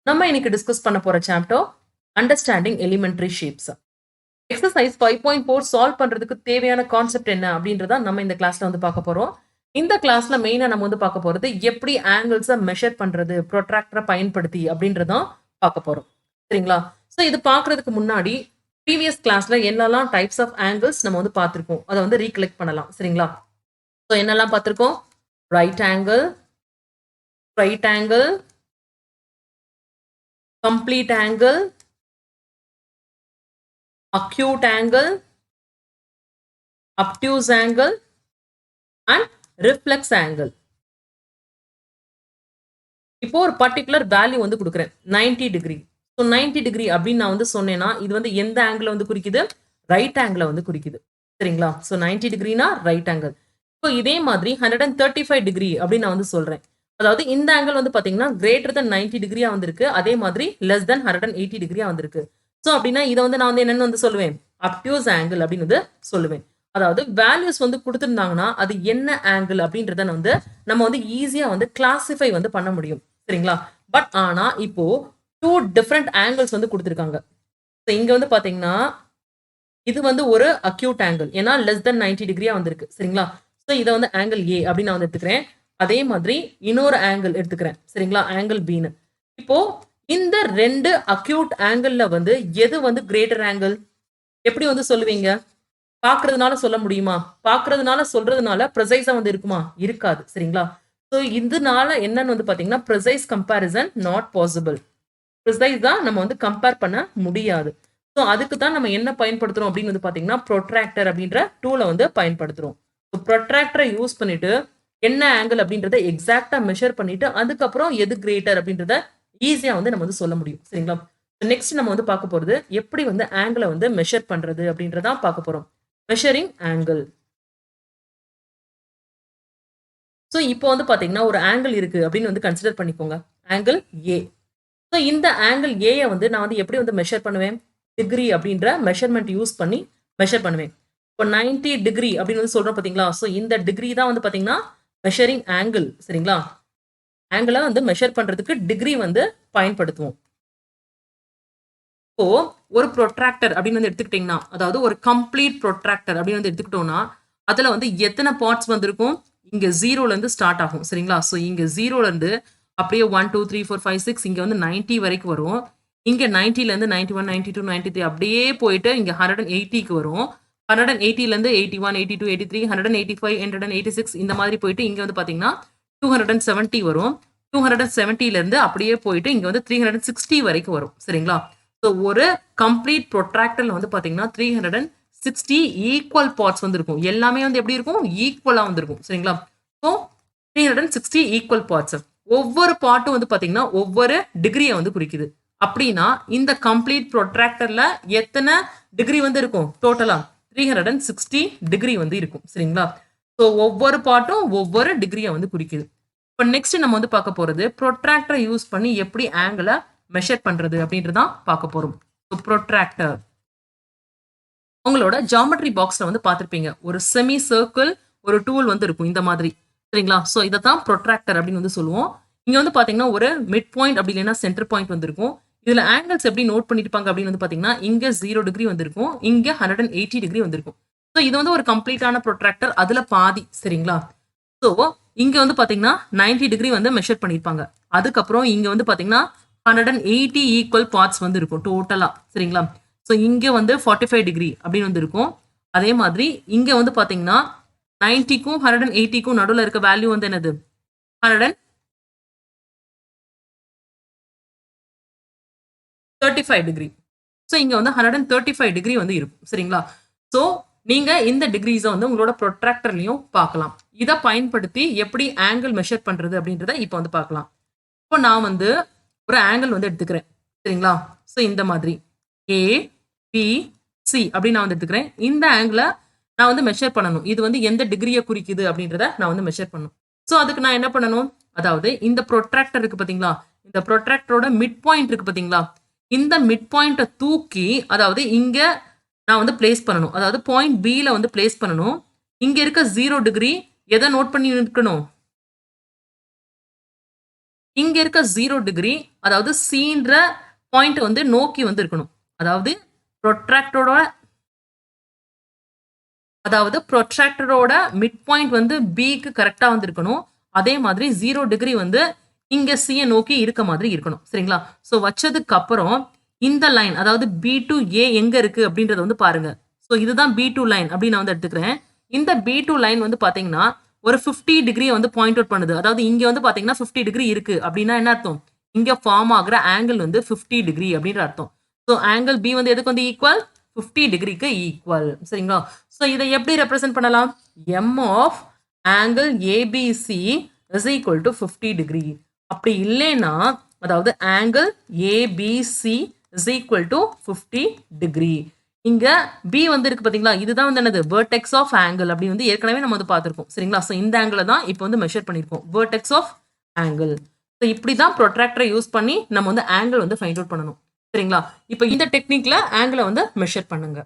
நம்ம இன்னைக்கு டிஸ்கஸ் பண்ண போற chapter understanding elementary shapes. Exercise 5.4 solve பண்றதுக்கு தேவையான கான்செப்ட் என்ன அப்படின்றத நம்ம இந்த கிளாஸ்ல வந்து பார்க்க போறோம். இந்த கிளாஸ்ல மெயினா நம்ம வந்து பார்க்க போறது எப்படி ஆங்கிள்ஸை மெஷர் பண்றது ப்ரொட்ராக்டரை பயன்படுத்தி அப்படின்றதான் பார்க்க போறோம். சரிங்களா? ஸோ இது பார்க்கறதுக்கு முன்னாடி ப்ரீவியஸ் கிளாஸ்ல என்னெல்லாம் டைப்ஸ் ஆஃப் ஆங்கிள்ஸ் நம்ம வந்து பார்த்திருக்கோம் அதை வந்து ரீகலெக்ட் பண்ணலாம். சரிங்களா? ஸோ என்னெல்லாம் பார்த்திருக்கோம்? Right angle, straight angle, complete angle, acute angle, obtuse angle and reflex angle. இப்போ ஒரு பர்டிகுலர் வேல்யூ வந்து கொடுக்குறேன் 90 டிகிரி. ஸோ 90 டிகிரி அப்படின்னு நான் வந்து சொன்னேன்னா இது வந்து எந்த ஆங்கிள் வந்து குறிக்குது? ரைட் ஆங்கிளை வந்து குறிக்குது. சரிங்களா? ஸோ 90 டிகிரினா ரைட் ஆங்கிள். இப்போ இதே மாதிரி 135 டிகிரி அப்படின்னு நான் வந்து சொல்றேன். அதாவது இந்த ஆங்கிள் வந்து பாத்தீங்கன்னா கிரேட்டர் தென் 90 டிகிரியா வந்திருக்கு. அதே மாதிரி லெஸ் தென் 180 டிகிரியா வந்திருக்கு. ஸோ அப்படின்னா இதை வந்து நான் வந்து என்னன்னு வந்து சொல்லுவேன்? அப்டியூஸ் ஆங்கிள் அப்படின்னு வந்து சொல்லுவேன். அதாவது வேல்யூஸ் வந்து கொடுத்துருந்தாங்கன்னா அது என்ன ஆங்கிள் அப்படின்றத வந்து நம்ம வந்து ஈஸியா வந்து கிளாசிஃபை வந்து பண்ண முடியும். சரிங்களா? பட் ஆனா இப்போ 2 டிஃப்ரெண்ட் ஆங்கிள்ஸ் வந்து கொடுத்துருக்காங்க. ஸோ இங்க வந்து பாத்தீங்கன்னா இது வந்து ஒரு அக்யூட் ஆங்கிள், ஏன்னா லெஸ் தென் 90 டிகிரியா வந்திருக்கு. சரிங்களா? ஸோ இதை வந்து ஆங்கிள் ஏ அப்படின்னு நான் வந்து எடுத்துக்கிறேன். அதே மாதிரி இன்னொரு ஆங்கிள் எடுத்துக்கிறேன். சரிங்களா? ஆங்கிள் பின்னு. இப்போ இந்த ரெண்டு அக்யூட் ஆங்கிள் வந்து எது வந்து கிரேட்டர் ஆங்கிள் எப்படி வந்து சொல்லுவீங்க? பாக்குறதுனால சொல்ல முடியுமா? பாக்குறதுனால சொல்றதுனால ப்ரிசைஸா வந்து இருக்குமா? இருக்காது. சரிங்களா? ஸோ இதனால என்னன்னு வந்து பாத்தீங்கன்னா precise comparison not possible. Precise தான் நம்ம வந்து கம்பேர் பண்ண முடியாது. ஸோ அதுக்கு தான் நம்ம என்ன பயன்படுத்துறோம் அப்படின்னு வந்து பாத்தீங்கன்னா ப்ரொட்ராக்டர் அப்படின்ற டூலை வந்து பயன்படுத்துறோம். ப்ரொட்ராக்டரை யூஸ் பண்ணிட்டு என்ன ஆங்கிள் அப்படின்றத எக்ஸாக்டா மெஷர் பண்ணிட்டு அதுக்கப்புறம் எது கிரேட்டர் அப்படின்றத ஈஸியா வந்து நம்ம வந்து சொல்ல முடியும். சரிங்களா? நெக்ஸ்ட் நம்ம வந்து பார்க்க போறது எப்படி வந்து ஆங்கிளை வந்து மெஷர் பண்றது அப்படின்றத பார்க்க போறோம். Measuring angle. ஸோ இப்போ வந்து பாத்தீங்கன்னா ஒரு ஆங்கிள் இருக்கு அப்படின்னு வந்து கன்சிடர் பண்ணிக்கோங்க. ஆங்கிள் ஏ. ஸோ இந்த ஆங்கிள் ஏயை வந்து நான் வந்து எப்படி வந்து மெஷர் பண்ணுவேன்? டிகிரி அப்படின்ற மெஷர்மெண்ட் யூஸ் பண்ணி மெஷர் பண்ணுவேன். இப்போ 90 டிகிரி அப்படின்னு வந்து சொல்றோம் பாத்தீங்களா? ஸோ இந்த டிகிரி தான் வந்து பாத்தீங்கன்னா மெஷரிங் ஆங்கிள். சரிங்களா? ஆங்கிளை வந்து மெஷர் பண்றதுக்கு டிகிரி வந்து பயன்படுத்துவோம். இப்போ ஒரு ப்ரொட்ராக்டர் அப்படின்னு வந்து எடுத்துக்கிட்டீங்கன்னா, அதாவது ஒரு கம்ப்ளீட் ப்ரொட்ராக்டர் அப்படின்னு வந்து எடுத்துக்கிட்டோம்னா அதுல வந்து எத்தனை பார்ட்ஸ் வந்திருக்கும்? இங்க 0ல இருந்து ஸ்டார்ட் ஆகும். சரிங்களா? ஸோ இங்க 0ல இருந்து அப்படியே 1 2 3 4 5 6 இங்க வந்து 90 வரைக்கும் வரும். இங்க 90ல இருந்து 91 92 93 அப்படியே போயிட்டு இங்க 180க்கு வரும். 180ல இருந்து 81 82 83 185 186 இந்த மாதிரி போயிட்டு இங்க வந்து பாத்தீங்கன்னா 270 வரும். 270ல இருந்து அப்படியே போயிட்டு இங்க வந்து 360 வரைக்கும் வரும். சரிங்களா? ஸோ ஒரு கம்ப்ளீட் ப்ரொட்ராக்டர்ல வந்து பாத்தீங்கன்னா 360 ஈக்குவல் பார்ட்ஸ் வந்து இருக்கும். எல்லாமே வந்து எப்படி இருக்கும்? ஈக்குவலா வந்திருக்கும். சரிங்களா? So 360 equal parts. ஒவ்வொரு பார்ட்டும் வந்து பாத்தீங்கன்னா ஒவ்வொரு டிகிரியை வந்து குறிக்குது. அப்படின்னா இந்த கம்ப்ளீட் ப்ரொட்ராக்டர்ல எத்தனை டிகிரி வந்து இருக்கும்? டோட்டலா 360 டிகிரி வந்து இருக்கும். சரிங்களா? ஸோ ஒவ்வொரு பார்ட்டும் ஒவ்வொரு டிகிரியை வந்து குறிக்குது. இப்போ நெக்ஸ்ட் நம்ம வந்து பார்க்க போறது ப்ரொட்ராக்டரை யூஸ் பண்ணி எப்படி ஆங்கிளை மெஷர் பண்றது அப்படின்றதான் பார்க்க போறோம். ப்ரொட்ராக்டர் உங்களோட ஜாமெட்ரி பாக்ஸ்ல வந்து பார்த்திருப்பீங்க. ஒரு செமி சர்க்கிள் ஒரு டூல் வந்து இருக்கும் இந்த மாதிரி. சரிங்களா? ஸோ இதை தான் ப்ரொட்ராக்டர் அப்படின்னு வந்து சொல்லுவோம். இங்க வந்து பாத்தீங்கன்னா ஒரு மிட் பாயிண்ட் அப்படி இல்லைன்னா சென்டர் பாயிண்ட் வந்திருக்கும். இதுல ஆங்கிள்ஸ் எப்படி நோட் பண்ணிருப்பாங்க அப்படின்னு வந்து பாத்தீங்கன்னா இங்க 0 டிகிரி வந்திருக்கும், இங்க 180 டிகிரி வந்திருக்கும். ஸோ இது வந்து ஒரு கம்ப்ளீட்டான ப்ரொட்ராக்டர், அதுல பாதி. சரிங்களா? ஸோ இங்க வந்து பாத்தீங்கன்னா 90 டிகிரி வந்து மெஷர் பண்ணிருப்பாங்க. அதுக்கப்புறம் இங்க வந்து பாத்தீங்கன்னா 180 ஈக்குவல் பார்ட்ஸ் வந்து இருக்கும் டோட்டலா. சரிங்களா? ஸோ இங்க வந்து 45 டிகிரி அப்படின்னு வந்து இருக்கும். அதே மாதிரி இங்க வந்து பாத்தீங்கன்னா 90க்கும் 180க்கும் நடுவில் இருக்க வேல்யூ வந்து என்னது? 135 டிகிரி. ஸோ இங்க வந்து 135 டிகிரி வந்து இருக்கும். சரிங்களா? ஸோ நீங்க இந்த டிகிரிஸை வந்து உங்களோட ப்ரொட்ராக்டர்லயும் பார்க்கலாம். இதை பயன்படுத்தி எப்படி ஆங்கிள் மெஷர் பண்றது அப்படின்றத இப்போ வந்து பார்க்கலாம். இப்போ நான் வந்து ஒரு ஆங்கிள் வந்து எடுத்துக்கிறேன். சரிங்களா? ஸோ இந்த மாதிரி ஏ பி சி அப்படின்னு நான் வந்து எடுத்துக்கிறேன். இந்த ஆங்கிளை நான் வந்து மெஷர் பண்ணணும். இது வந்து எந்த டிகிரியை குறிக்குது அப்படின்றத நான் வந்து மெஷர் பண்ணணும். ஸோ அதுக்கு நான் என்ன பண்ணணும்? அதாவது இந்த ப்ரொட்ராக்டர் இருக்கு பாத்தீங்களா? இந்த ப்ரொட்ராக்டரோட மிட் பாயிண்ட் இருக்கு பாத்தீங்களா? இந்த மிட் பாயிண்ட்டை தூக்கி அதாவது இங்க நான் வந்து பிளேஸ் பண்ணணும். அதாவது பாயிண்ட் பில வந்து பிளேஸ் பண்ணணும். இங்க இருக்க 0 டிகிரி எதை நோட் பண்ணி இருக்கணும்? இங்க இருக்க 0 டிகிரி அதாவது சீன்ற பாயிண்ட் வந்து நோக்கி வந்து இருக்கணும். அதாவது ப்ரொட்ராக்டரோட மிட் பாயிண்ட் வந்து பிக்கு கரெக்டா வந்து இருக்கணும். அதே மாதிரி 0 டிகிரி வந்து இங்க சியை நோக்கி இருக்க மாதிரி இருக்கணும். சரிங்களா? ஸோ வச்சதுக்கு அப்புறம் இந்த லைன் அதாவது பி டு ஏ எங்க இருக்கு அப்படின்றத வந்து பாருங்க. ஸோ இதுதான் பி டூ லைன் அப்படின்னு நான் வந்து எடுத்துக்கிறேன். இந்த பி டூ லைன் வந்து பாத்தீங்கன்னா ஒரு 50 டிகிரியை வந்து பாயிண்ட் அவுட் பண்ணுது. அதாவது இங்க வந்து பாத்தீங்கன்னா 50 டிகிரி இருக்கு அப்படின்னா என்ன அர்த்தம்? இங்க ஃபார்ம் ஆகுற ஆங்கிள் வந்து 50 டிகிரி அப்படின்ற அர்த்தம். ஸோ ஆங்கிள் பி வந்து எதுக்கு வந்து ஈக்குவல் 50 டிகிரிக்கு ஈக்குவல். சரிங்களா? ஸோ இதை எப்படி ரெப்ரசென்ட் பண்ணலாம்? M of angle ABC is equal to 50 degree. அப்படி இல்லைன்னா அதாவது angle ABC is equal to 50 degree. இங்க பி வந்து இருக்கு பாத்தீங்களா, இதுதான் வந்து என்னது வெர்டெக்ஸ் ஆஃப் ஆங்கிள் அப்படி வந்து ஏற்கனவே நம்ம வந்து பார்த்திருக்கோம். சரிங்களா? ஸோ இந்த ஆங்கிளை தான் இப்போ வந்து மெஷர் பண்ணியிருக்கோம், வெர்டெக்ஸ் ஆஃப் ஆங்கிள். ஸோ இப்படி தான் ப்ரொட்ராக்டரை யூஸ் பண்ணி நம்ம வந்து ஆங்கிள் வந்து ஃபைண்ட் அவுட் பண்ணணும். சரிங்களா? இப்போ இந்த டெக்னிக்ல ஆங்கிளை வந்து மெஷர் பண்ணுங்க.